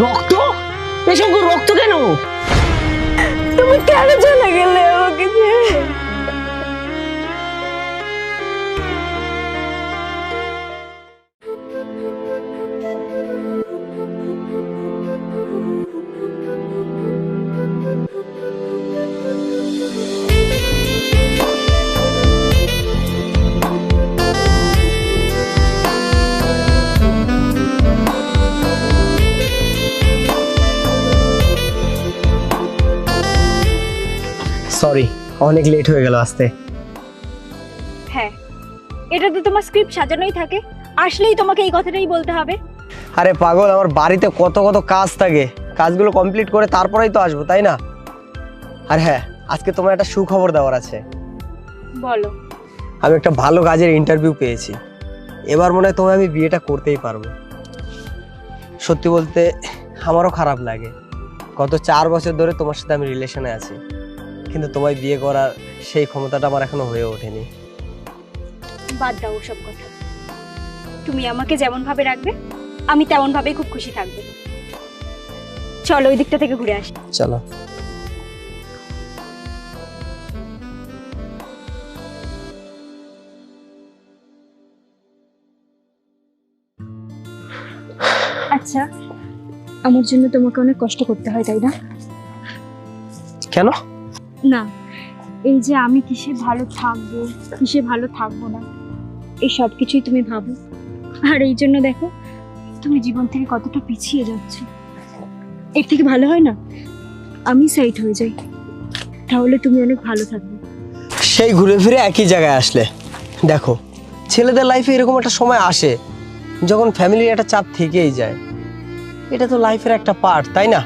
রক্ত? এসব রক্ত কেন? তুমি কেন চলে গেলে আমাকে ছেড়ে? সরি, অনেক লেট হয়ে গেল আসতে। হ্যাঁ, এটা তো তোমার স্ক্রিপ্ট সাজানোই থাকে, আসলেই তোমাকে এই কথাটাই বলতে হবে। আরে পাগল, আমার বাড়িতে কত কত কাজ থাকে, কাজগুলো কমপ্লিট করে তারপরেই তো আসবো, তাই না? আর হ্যাঁ, আজকে তোমার একটা সুখবর দেওয়ার আছে। বলো। আমি একটা ভালো কাজের ইন্টারভিউ পেয়েছি। এবার মনে হয় তোমায় আমি বিয়েটা করতেই পারবো। সত্যি বলতে আমারও খারাপ লাগে, গত 4 বছর ধরে তোমার সাথে আমি রিলেশনে আছি, কিন্তু তোমায় বিয়ে করার সেই ক্ষমতাটা আমার এখনো হয়ে ওঠেনি। বাদ দাও সব কথা, তুমি আমাকে যেমন ভাবে রাখবে আমি তেমন ভাবেই খুব খুশি থাকবো। চলো ওই দিকটা থেকে ঘুরে আসি। চলো। আচ্ছা, আমার জন্য তোমাকে অনেক কষ্ট করতে হয়, তাই না? কেন? না, এই যে আমি কিসে ভালো থাকবো কিসে ভালো থাকবো না, এই সব কিছুই তুমি ভাবো, আর এই জন্য দেখো তুমি জীবন থেকে কতটা পিছিয়ে যাচ্ছ। এর থেকে ভালো হয় না আমি সাইড হয়ে যাই, তাহলে তুমি অনেক ভালো থাকবে। সেই ঘুরে ফিরে একই জায়গায় আসলে। দেখো, ছেলেদের লাইফে এরকম একটা সময় আসে যখন ফ্যামিলির একটা চাপ থেকেই যায়। এটা তো লাইফের একটা পার্ট, তাই না?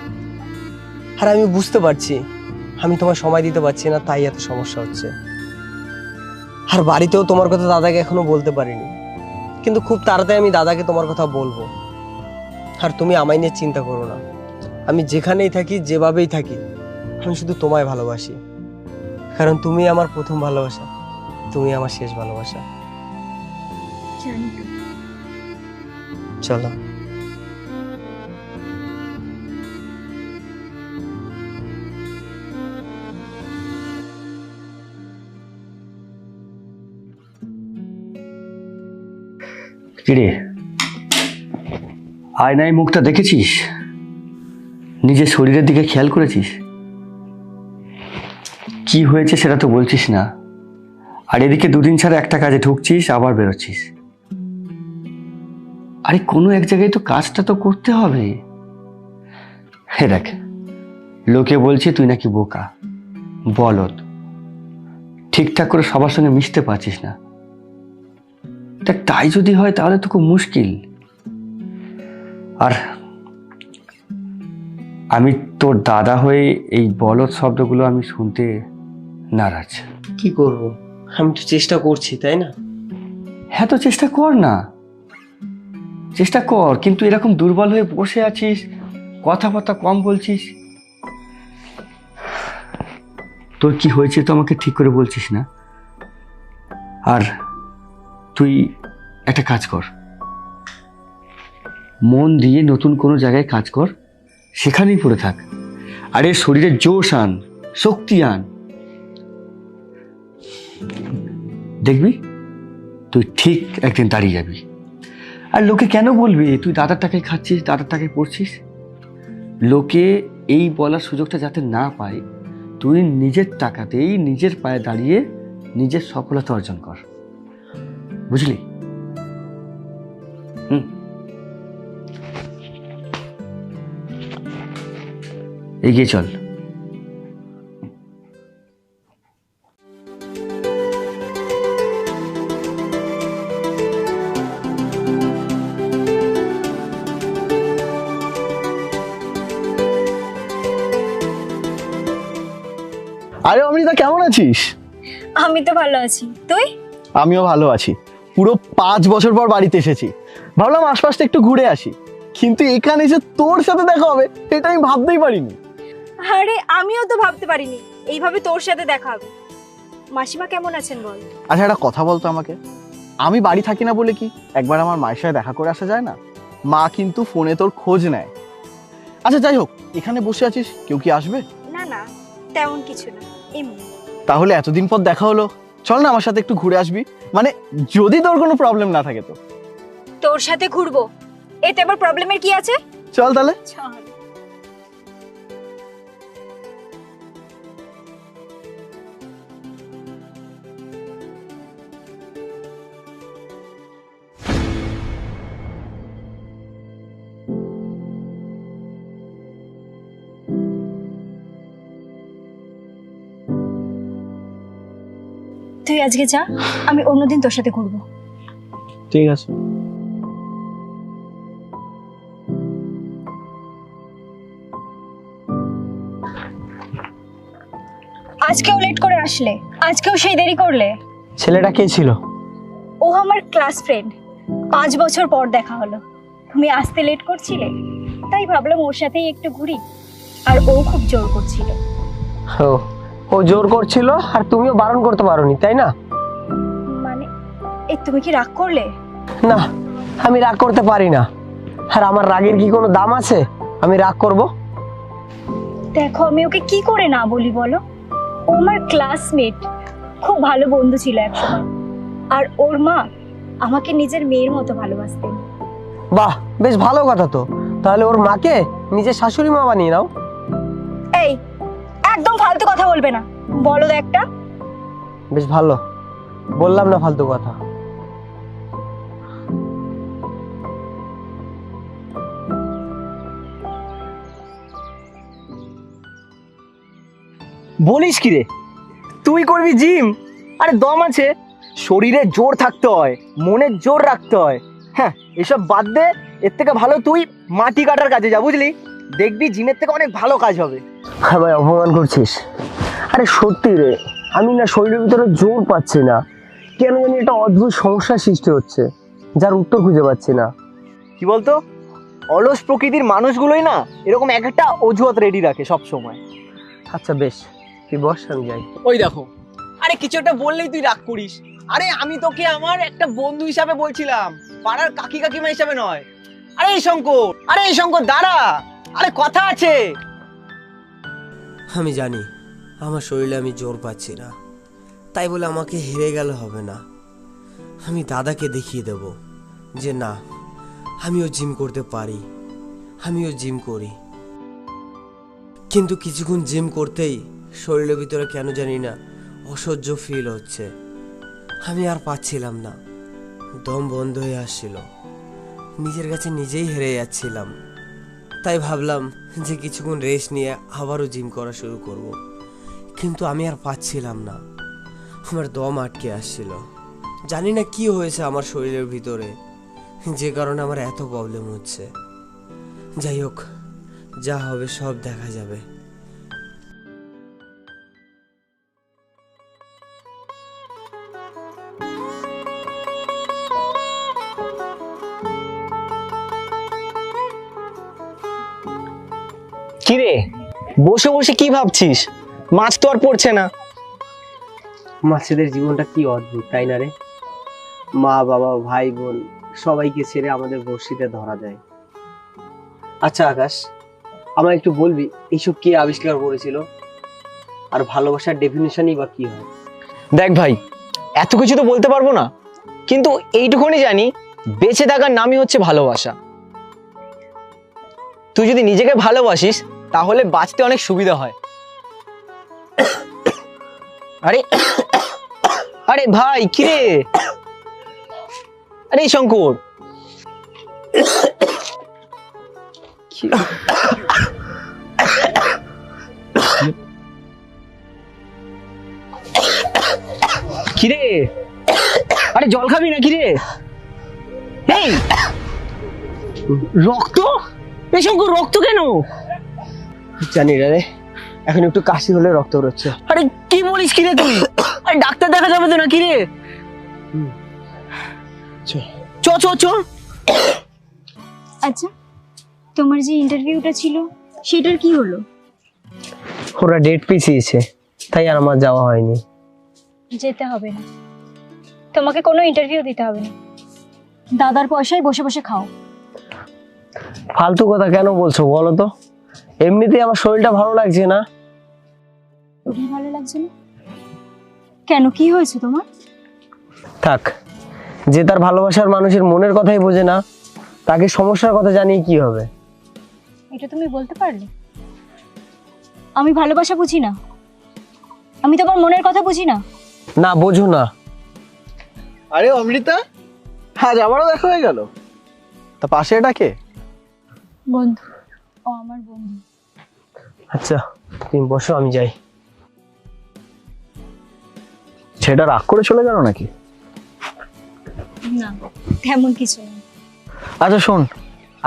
আর আমি বুঝতে পারছি আমি তোমার সময় দিতে পারছি না, তাই এত সমস্যা হচ্ছে। আর বাড়িতেও তোমার কথা দাদাকে এখনো বলতে পারিনি, কিন্তু খুব তাড়াতাড়ি আমি দাদাকে তোমার কথা বলবো। আর তুমি আমায় নিয়ে চিন্তা করো না, আমি যেখানেই থাকি যেভাবেই থাকি আমি শুধু তোমায় ভালোবাসি, কারণ তুমি আমার প্রথম ভালোবাসা, তুমি আমার শেষ ভালোবাসা। জানি তো। চলো। কিরে, আয়নায় মুখটা দেখেছিস? নিজের শরীরের দিকে খেয়াল করেছিস? কি হয়েছে সেটা তো বলছিস না, আর এদিকে দুদিন ছাড়া একটা কাজে ঢুকছিস আবার বেরোচ্ছিস। আরে কোনো এক জায়গায় তো কাজটা তো করতে হবে। হে দেখ, লোকে বলছে তুই নাকি বোকা, বলদ, ঠিকঠাক করে সবার সঙ্গে মিশতে পারছিস না। দেখ, তাই যদি হয় তাহলে তো খুব মুশকিল। আর আমি তোর দাদা হয়ে এই বলদ শব্দগুলো আমি শুনতে নারাজ। কি করব, আমি তো চেষ্টা করছি, তাই না? হ্যাঁ, তো চেষ্টা কর না, চেষ্টা কর, কিন্তু এরকম দুর্বল হয়ে বসে আছিস, কথাবার্তা কম বলছিস। তোর কি হয়েছে তো আমাকে ঠিক করে বলছিস না। আর তুই একটা কাজ কর, মন দিয়ে নতুন কোনো জায়গায় কাজ কর, সেখানেই পড়ে থাক। আর এর শরীরে জোশ আন, শক্তি আন, দেখবি তুই ঠিক একদিন দাঁড়িয়ে যাবি। আর লোকে কেন বলবে তুই দাদার টাকায় খাচ্ছিস, দাদার টাকায় পড়ছিস? লোকে এই বলার সুযোগটা যাতে না পায়, তুই নিজের টাকাতেই নিজের পায়ে দাঁড়িয়ে নিজের সফলতা অর্জন কর, বুঝলি? এগিয়ে চল। আরে অমৃতা, কেমন আছিস? আমি তো ভালো আছি, তুই? আমিও ভালো আছি। পুরো 5 বছর পর বাড়িতে এসেছি, ভাবলাম আশপাশটা একটু ঘুরে আসি, কিন্তু এখানে এসে তোর সাথে দেখা হবে এটা আমি ভাবতেই পারিনি। আরে আমিও তো ভাবতে পারিনি এইভাবে তোর সাথে দেখা হবে। মাসিমা কেমন আছেন বল? আচ্ছা, একটা কথা বলতো আমাকে, আমি বাড়ি থাকি না বলে কি একবার আমার মায়ের সাথে দেখা করে আসা যায় না? মা কিন্তু ফোনে তোর খোঁজ নেয়, আচ্ছা যাই হোক, এখানে বসে আছিস, কেউ কি আসবে? না না, তেমন কিছু না, এমনি। তাহলে এতদিন পর দেখা হলো, চল না আমার সাথে একটু ঘুরে আসবি, মানে যদি তোর কোনো প্রবলেম না থাকে তো। তোর সাথে ঘুরবো, এতে আবার প্রবলেমের কি আছে? চল তাহলে। চল। তুই আজকে যা, আমি অন্যদিন তোর সাথে ঘুরবো। ঠিক আছে। আজকেও লেট করে আসলে, আজকেও সেই দেরি করলে। ছেলেটা কে ছিল? ও আমার ক্লাস ফ্রেন্ড, 5 বছর পর দেখা হলো। তুমি আসতে লেট করছিলে, তাই ভাবলাম ওর সাথেই একটু ঘুরি। আর ও খুব জোর করছিল। ও ও জোর করছিল আর তুমিও বারণ করতে পারোনি, তাই না? মানে এই তুমি কি রাগ করলে? না, আমি রাগ করতে পারি না। আর আমার রাগের কি কোনো দাম আছে আমি রাগ করব? দেখো আমি ওকে কি করে না বলি বলো? ও আমার ক্লাসমেট, খুব ভালো বন্ধু ছিল একসময়। আর ওর মা আমাকে নিজের মেয়ের মতো ভালোবাসতেন। বাহ, বেশ ভালো কথা তো। তাহলে ওর মাকে নিজের শাশুড়ি মা বানিয়ে নাও। এই একদম ফালতু কথা বলবে না, বলো তো একটা। বেশ ভালো, বললাম না ফালতু কথা। বলিস কি রে, তুই করবি জিম? আরে দম আছে, শরীরে জোর থাকতে হয়, মনের জোর রাখতে হয়। হ্যাঁ, এসব বাদ দে, এর থেকে ভালো তুই মাটি কাটার কাজে যা, বুঝলি? দেখবি জিমের থেকে অনেক ভালো কাজ হবে। হ্যাঁ ভাই, অপমান করছিস। আরে সত্যি রে, আমি না শরীরের ভিতরে জোর পাচ্ছি না, কেন জানি একটা অদ্ভুত সমস্যার সৃষ্টি হচ্ছে, যার উত্তর খুঁজে পাচ্ছি না। কি বলতো, অলস প্রকৃতির মানুষগুলোই না এরকম এক একটা অজুহাত রেডি রাখে সব সময়। আচ্ছা বেশ, তুই বস, আমি যাই। ওই দেখো, আরে কিছু একটা বললেই তুই রাগ করিস। আরে আমি তোকে আমার একটা বন্ধু হিসাবে বলছিলাম, পাড়ার কাকি কাকিমা হিসাবে নয়। আরে এই শঙ্কর, আরে এই শঙ্কর দাঁড়া, আরে কথা আছে। আমি জানি আমার শরীরে আমি জোর পাচ্ছি না, তাই বলে আমাকে হেরে গেলে হবে না। আমি দাদাকে দেখিয়ে দেব যে না, আমিও জিম করতে পারি, আমিও জিম করি। কিন্তু কিছুক্ষণ জিম করতেই শরীরের ভিতরে কেন জানি না অসহ্য ফিল হচ্ছে। আমি আর পাচ্ছিলাম না, দম বন্ধ হয়ে আসছিল, নিজের কাছে নিজেই হেরে যাচ্ছিলাম। তাই ভাবলাম যে কিছুক্ষণ রেস্ট নিয়ে আবারও জিম করা শুরু করব। কিন্তু আমি আর পাচ্ছিলাম না, আমার দম আটকে আসছিল। জানি না কি হয়েছে আমার শরীরের ভিতরে, যে কারণে আমার এত প্রবলেম হচ্ছে। যাই হোক, যা হবে সব দেখা যাবে। কিরে, বসে বসে কি ভাবছিস? মাছ তো আর পড়ছে না। মাছেদের জীবনটা কি অদ্ভুত, তাই না রে? মা বাবা ভাই বোন সবাইকে ছেড়ে আমাদের বড়শিতে ধরা যায়। আচ্ছা আকাশ, আমায় একটু বলবি এইসব কে আবিষ্কার করেছিল, আর ভালোবাসার ডেফিনিশনই বা কি হয়? দেখ ভাই, এত কিছু তো বলতে পারবো না, কিন্তু এইটুকুনি জানি, বেঁচে থাকার নামই হচ্ছে ভালোবাসা। তুই যদি নিজেকে ভালোবাসিস তাহলে বাঁচতে অনেক সুবিধা হয়। আরে আরে ভাই, কিরে? আরে শঙ্কর, কিরে? আরে জল খাবি না কিরে? এই রক্ত, এই শঙ্কর রক্ত কেন? জানি না রে, এখন একটু কাশি হলে রক্ত বেরোচ্ছে। আরে কি বলিস কিরে তুই? আরে ডাক্তার দেখা যাবে তো না কিরে? চ চ চ। আচ্ছা, তোমার যে ইন্টারভিউটা ছিল সেটার কি হলো? ওরা ডেট পিছিয়েছে, তাই আর আমার যাওয়া হয়নি। যেতে হবে না, তোমাকে কোনো ইন্টারভিউ দিতে হবে না। দাদার পয়সায় বসে বসে খাও। ফালতু কথা কেন বলছো বলো তো? এমনিতেই আমার শরীরটা ভালো লাগছে না। শরীর ভালো লাগছে না কেন? কি হয়েছে তোমার? থাক, যে তার ভালোবাসার মানুষের মনের কথাই বোঝে না, তাকে সমস্যার কথা জানিয়ে কি হবে? এটা তুমি বলতে পারলে? আমি ভালোবাসা বুঝি না? আমি তোমার মনের কথা বুঝি না? না, বোঝো না। আরে অমৃতা, আজ আবারও দেখা হয়ে গেল। তা পাশে এটা কে? বন্ধু, ও আমার বন্ধু। আচ্ছা, তুমি বসো, আমি যাই। ছেলেটা রাগ করে চলে গেল নাকি? না, তেমন কিছু না। আচ্ছা শোন,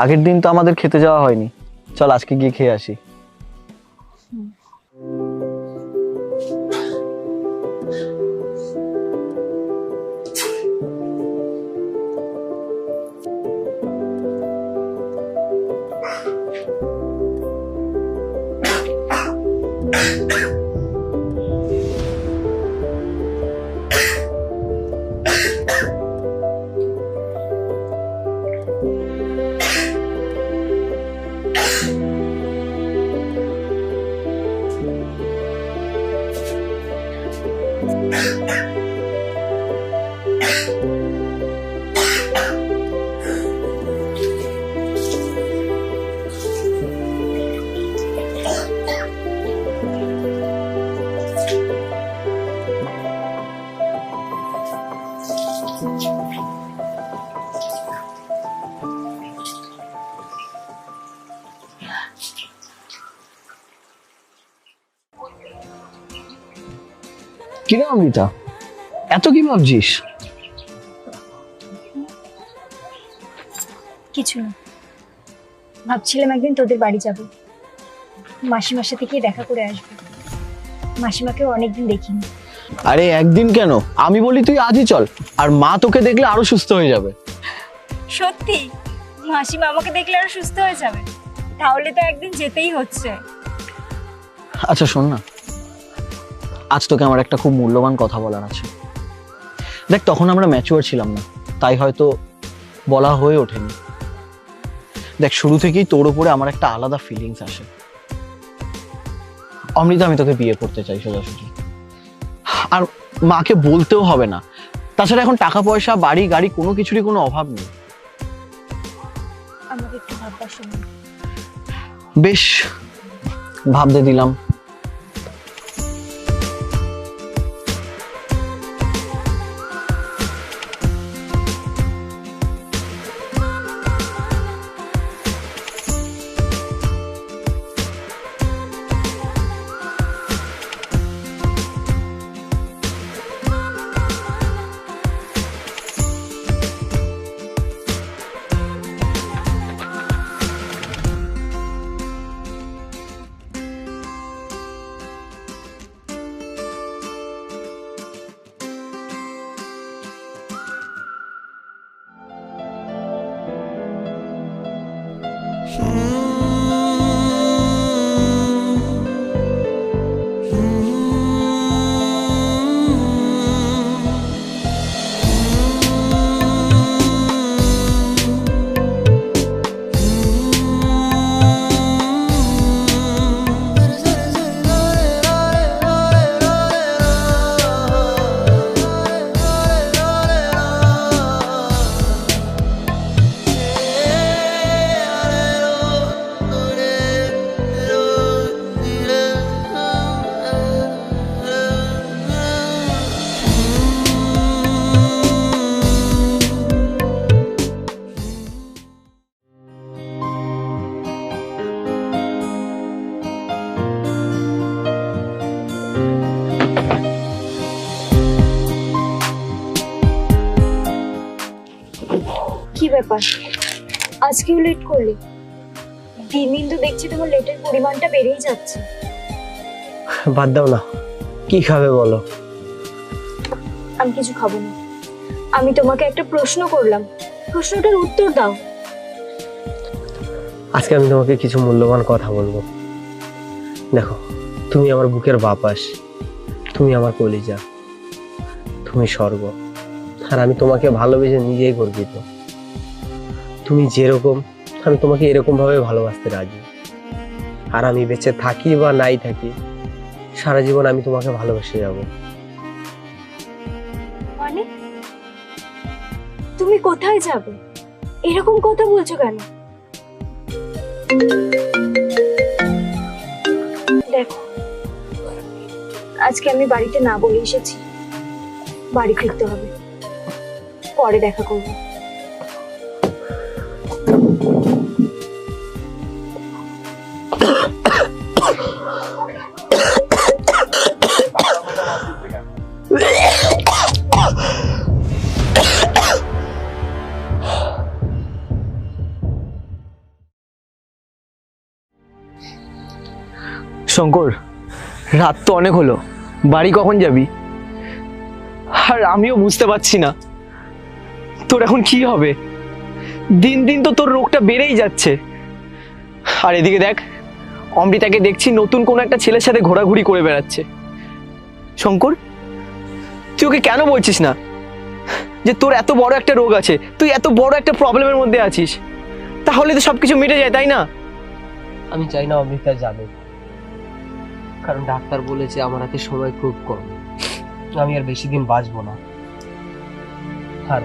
আগের দিন তো আমাদের খেতে যাওয়া হয়নি, চল আজকে গিয়ে খেয়ে আসি। কিরে অমৃতা, এত কি ভাবছিস? কিছু না, ভাবছিলাম একদিন তোদের বাড়ি যাব, মাসিমার সাথে গিয়ে দেখা করে আসবো। মাসিমাকেও অনেকদিন দেখিনি। আরে একদিন কেন, আমি বলি তুই আজই চল, আর মা তোকে দেখলে আরো সুস্থ হয়ে যাবে। সত্যি? মাসিমা আমাকে দেখলে আরো সুস্থ হয়ে যাবে? তাহলে তো একদিন যেতেই হচ্ছে। আচ্ছা শোন না, আজ তোকে আমার একটা খুব মূল্যবান কথা বলার আছে। দেখ, তখন আমরা ম্যাচিওর ছিলাম না, তাই হয়তো বলা হয়ে ওঠেনি। দেখ, শুরু থেকেই তোর উপরে আমার একটা আলাদা ফিলিংস আসে। অমৃতা, আমি তোকে বিয়ে করতে চাই সোজাসুজি, আর মাকে বলতেও হবে না। তাছাড়া এখন টাকা পয়সা, বাড়ি গাড়ি কোনো কিছুরই কোনো অভাব নেই। আমাকে একটু ভাববার সময়। বেশ, ভাবতে দিলাম। কি ব্যাপার, আজকেও লেট করলে? দিন দিন তো দেখছি তোমার লেটের পরিমাণটা বেড়েই যাচ্ছে। বাদ দাও না, কি খাবে বলো? আমি কিছু খাবো না। আমি তোমাকে একটা প্রশ্ন করলাম, প্রশ্নটার উত্তর দাও। আজকে আমি তোমাকে কিছু মূল্যবান কথা বলবো। দেখো, তুমি আমার বুকের বাতাস, তুমি আমার কলিজা, তুমি স্বর্গ, আর আমি তোমাকে ভালোবেসে নিজেই গর্বিত। তুমি যেরকম, আমি তোমাকে এরকম ভাবে ভালোবাসতে রাজি। আর আমি বেঁচে থাকি বা নাই থাকি, সারা জীবন আমি তোমাকে ভালোবেসে যাব। মানে তুমি কোথায় যাবে? এরকম কথা বলছো কেন? দেখো, আজকে আমি বাড়িতে না বলে এসেছি, বাড়ি ফিরতে হবে, পরে দেখা করবো। শঙ্কর, রাত তো অনেক হলো, বাড়ি কখন যাবি? আর আমিও বুঝতে পারছি না তোর এখন কি হবে। দিন দিন তো তোর রোগটা বেড়েই যাচ্ছে। আর এদিকে দেখ, অমৃতাকে দেখছি নতুন কোনো একটা ছেলের সাথে ঘোরাঘুরি করে বেড়াচ্ছে। শঙ্কর, তুই ওকে কেন বলছিস না যে তোর এত বড় একটা রোগ আছে, তুই এত বড় একটা প্রবলেমের মধ্যে আছিস? তাহলে তো সবকিছু মিটে যায়, তাই না? আমি চাই না অমৃতা জানে, কারণ ডাক্তার বলেছে আমার হাতে সময় খুব কম, আমি আর বেশি দিন বাঁচবো না। আর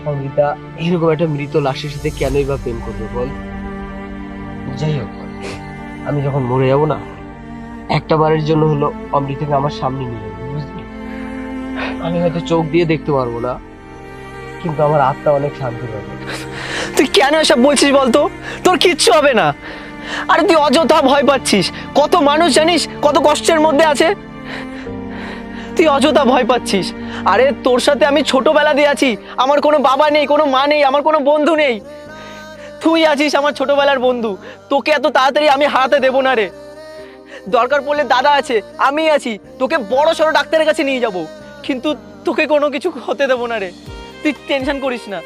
অমৃতা এরকম একটা মৃত লাশের সাথে কেনই বা প্রেম করবে বল? যাই হোক, আমি যখন মরে যাবো না, একটা বারের জন্য হলো অমৃতাকে আমার সামনে নিয়ে যাবো, বুঝলি? আমি হয়তো চোখ দিয়ে দেখতে পারবো না, কিন্তু আমার আত্মা অনেক শান্তি পাবে। তুই কেন এসব বলছিস বলতো? তোর কিচ্ছু হবে না। আরে তুই অযথা ভয় পাচ্ছিস। কত মানুষ জানিস কত কষ্টের মধ্যে আছে, তুই অযথা ভয় পাচ্ছিস। আরে তোর সাথে আমি ছোটবেলা দিয়ে আছি, আমার কোনো বাবা নেই, কোনো মা নেই, আমার কোনো বন্ধু নেই। তুই আছিস আমার ছোটবেলার বন্ধু, তোকে এত তাড়াতাড়ি আমি হারাতে দেবো না রে। দরকার পড়লে দাদা আছে, আমি আছি, তোকে বড় সড়ো ডাক্তারের কাছে নিয়ে যাব, কিন্তু তোকে কোনো কিছু হতে দেবো না রে। তুই টেনশন করিস না।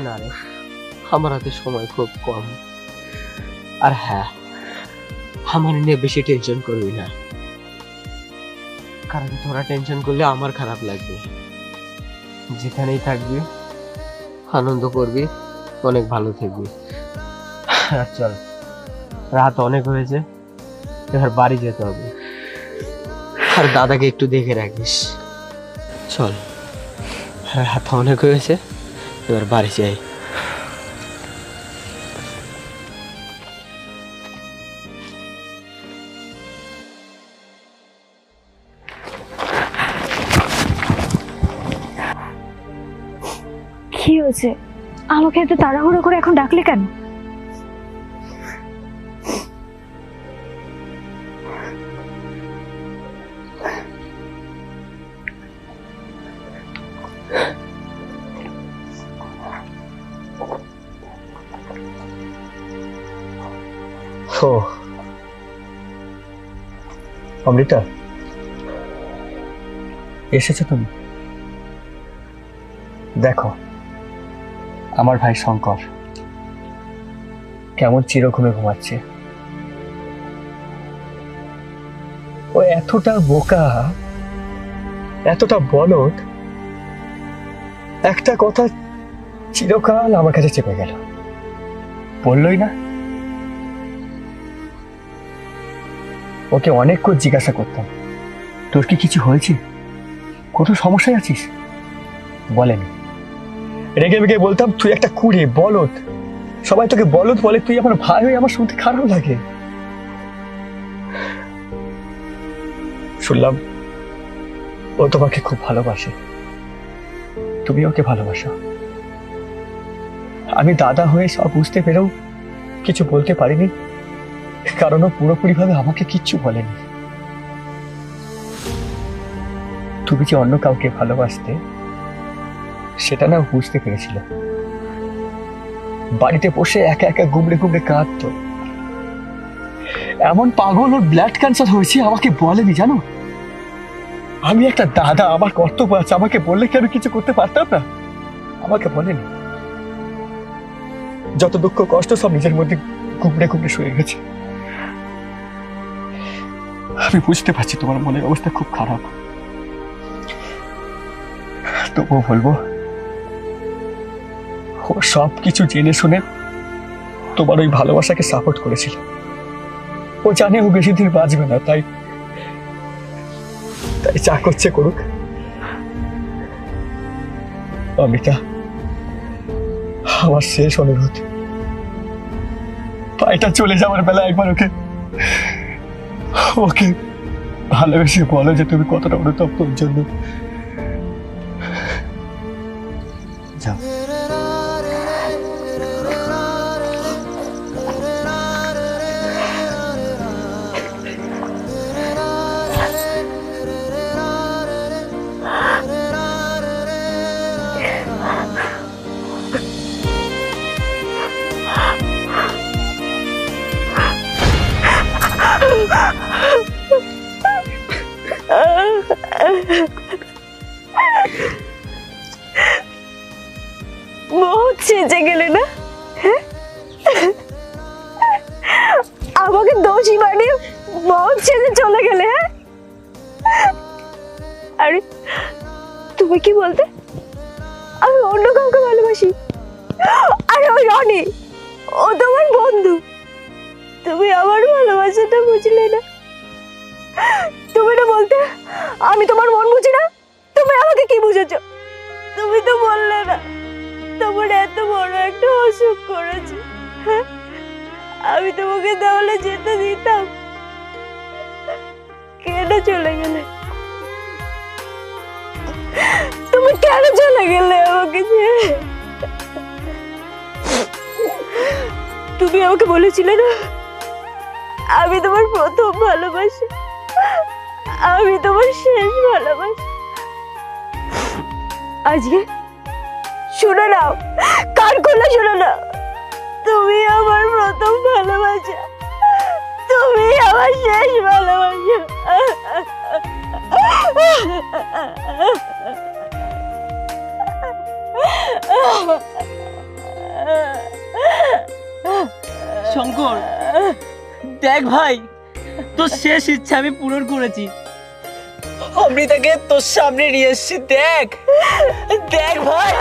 না রে, আমার হাতে সময় খুব কম। আর হ্যাঁ, আমার নিয়ে বেশি টেনশন করবি না, কারণ তোরা টেনশন করলে আমার খারাপ লাগবে। যেখানেই থাকবি আনন্দ করবি, অনেক ভালো থাকবি। আর চল, রাত অনেক হয়েছে, এবার বাড়ি যেতে হবে। আর দাদাকে একটু দেখে রাখিস। চল, রাত অনেক হয়েছে, এবার বাড়ি যাই। কি হয়েছে? আমাকে এত তাড়াহুড়ো করে এখন ডাকলে কেন? ও অমৃতা, এসেছো তুমি? দেখো, আমার ভাই শঙ্কর কেমন চিরঘুমে ঘুমাচ্ছে। ও এতটা বোকা, এতটা বলদ, একটা কথা চিরকাল আমার কাছে চেপে গেল, বললই না। ওকে অনেক করে জিজ্ঞাসা করতাম, তোর কি কিছু হয়েছে, কত সমস্যায় আছিস? বলেনি। রেগে মেগে বলতাম তুই একটা কুড়ে বলদ, সবাই তোকে বলদ বলে, তুই আমার ভাই হয়ে আমার শুনতে খারাপ লাগে। শুনলাম ও তোমাকে খুব ভালোবাসে, তুমি ওকে ভালোবাসো। আমি দাদা হয়ে সব বুঝতে পেরেও কিছু বলতে পারিনি, কারণ ও পুরোপুরি ভাবে আমাকে কিচ্ছু বলেনি। তুমি যে অন্য কাউকে ভালোবাসতে, সেটা না বুঝতে পেরেছিল। বাড়িতে বসে একা একা গুমড়ে গুমড়ে কাঁদতো। এমন পাগল, ওর ব্লাড ক্যান্সার হয়েছে, আমাকে বলেনি জানো। আমি একটা দাদা, আমার কর্তব্য আছে, আমাকে বললে কি আমি কিছু করতে পারতাম না? আমাকে বলেনি। যত দুঃখ কষ্ট সব নিজের মধ্যে গুমড়ে গুমড়ে শুয়ে গেছে। আমি বুঝতে পারছি তোমার মনের অবস্থা খুব খারাপ, তবুও বলবো ও সব কিছু জেনে শুনে তোমার ওই ভালোবাসাকে সাপোর্ট করেছিল। ও জানে ও বেশি দিন বাঁচবে না, তাই তাই যা করছে করুক। অমিতা, আমার শেষ অনুরোধ, পায়টা চলে যাওয়ার বেলা একবার ওকে ওকে ভালোবেসে বলো যে তুমি কতটা অনুতপ্ত ওর জন্য। যাও। বহুত সেজে গেলে না, হ্যাঁ? আমাকে দোষী বানিয়ে বহুত সেজে চলে গেলে, হ্যাঁ? আরে তুমি কি বলতে আমি অন্য কাউকে ভালোবাসি? আরে ওই রনি, ও তোমার বন্ধু, তুমি আমার ভালোবাসাটা বুঝলে না। তুমি না বলতে আমি তোমার মন বুঝি না, তুমি আমাকে কি বুঝেছো? তুমি তো বললে না তোমার এত বড় একটা অসুখ করেছে, হ্যাঁ? আমি তোমাকে তাহলে যেতে দিতাম? কেন চলে গেলে? তুমি কেন চলে গেলে আমাকে ছেড়ে? তুমি আমাকে বলেছিলে না আমি তোমার প্রথম ভালোবাসি, আমি তোমার শেষ ভালোবাসি। আজকে শুনে নাও, কান খুলে শুনে নাও, তুমি আমার প্রথম ভালোবাসা, তুমি আমার শেষ ভালোবাসা। শঙ্কর, দেখ ভাই, তোর শেষ ইচ্ছা আমি পূরণ করেছি। অমৃতাকে তোর সামনে নিয়ে এসেছি, দেখ দেখ ভাই।